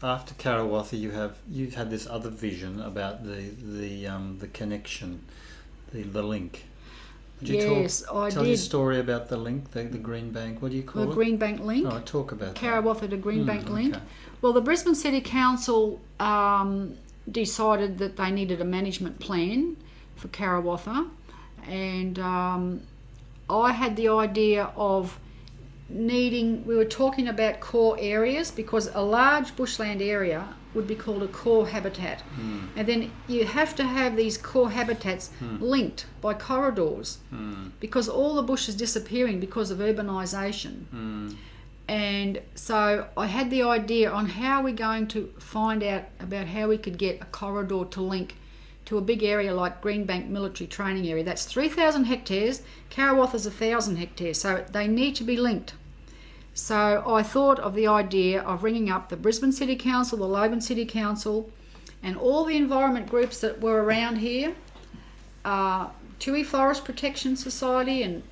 after Karawatha, you had this other vision about the connection, the link. Would you tell your story about the link, the Greenbank? What do you call it? The Greenbank link. Oh, talk about Karawatha to Greenbank link. Okay. Well, the Brisbane City Council decided that they needed a management plan for Karawatha, and I had the idea of we were talking about core areas, because a large bushland area would be called a core habitat, and then you have to have these core habitats linked by corridors, because all the bush is disappearing because of urbanisation. And so I had the idea on how we're going to find out about how we could get a corridor to link to a big area like Greenbank Military Training Area. That's 3,000 hectares. Karawatha's 1,000 hectares, so they need to be linked. So I thought of the idea of ringing up the Brisbane City Council, the Logan City Council, and all the environment groups that were around here, Toohey Forest Protection Society and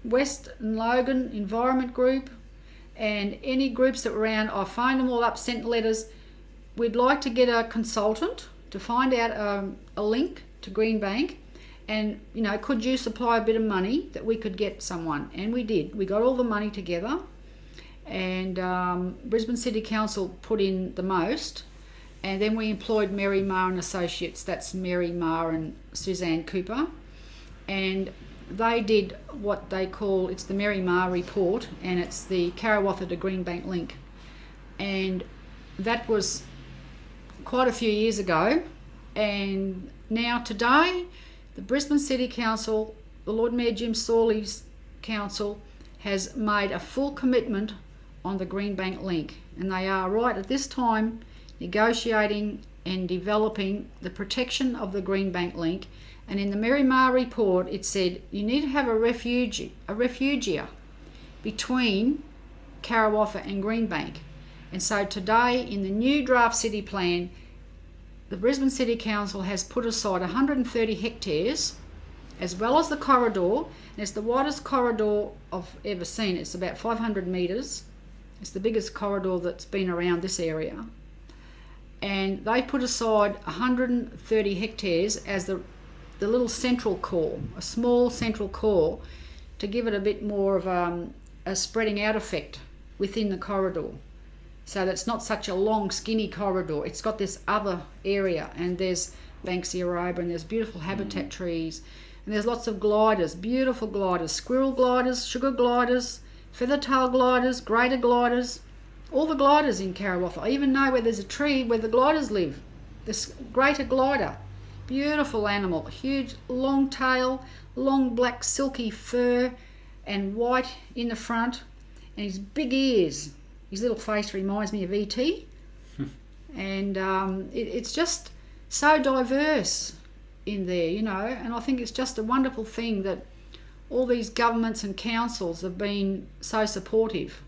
West and Logan Environment Group, and any groups that were around. I phoned them all up, sent letters. We'd like to get a consultant to find out a link to Greenbank, and could you supply a bit of money that we could get someone? And we did. We got all the money together, and Brisbane City Council put in the most, and then we employed Mary Marr and Associates. That's Mary Marr and Suzanne Cooper, and they did what they call, it's the Mary Marr report, and it's the Karawatha to Greenbank link, and that was quite a few years ago. And now today, the Brisbane City Council, the Lord Mayor Jim Sawley's council, has made a full commitment on the Greenbank link, and they are right at this time negotiating and developing the protection of the Greenbank link. And in the Mary Marr report, it said you need to have a refugia between Karawatha and Greenbank. And so today, in the new draft city plan, the Brisbane City Council has put aside 130 hectares, as well as the corridor. And it's the widest corridor I've ever seen. It's about 500 metres. It's the biggest corridor that's been around this area. And they put aside 130 hectares as the little central core, a small central core, to give it a bit more of a spreading out effect within the corridor. So that's not such a long, skinny corridor. It's got this other area, and there's Banksia robur, and there's beautiful habitat trees, and there's lots of gliders, beautiful gliders, squirrel gliders, sugar gliders, feathertail gliders, greater gliders, all the gliders in Karawatha. I even know where there's a tree where the gliders live, this greater glider. Beautiful animal, huge long tail, long black silky fur and white in the front, and his big ears. His little face reminds me of E.T. And it's just so diverse in there, and I think it's just a wonderful thing that all these governments and councils have been so supportive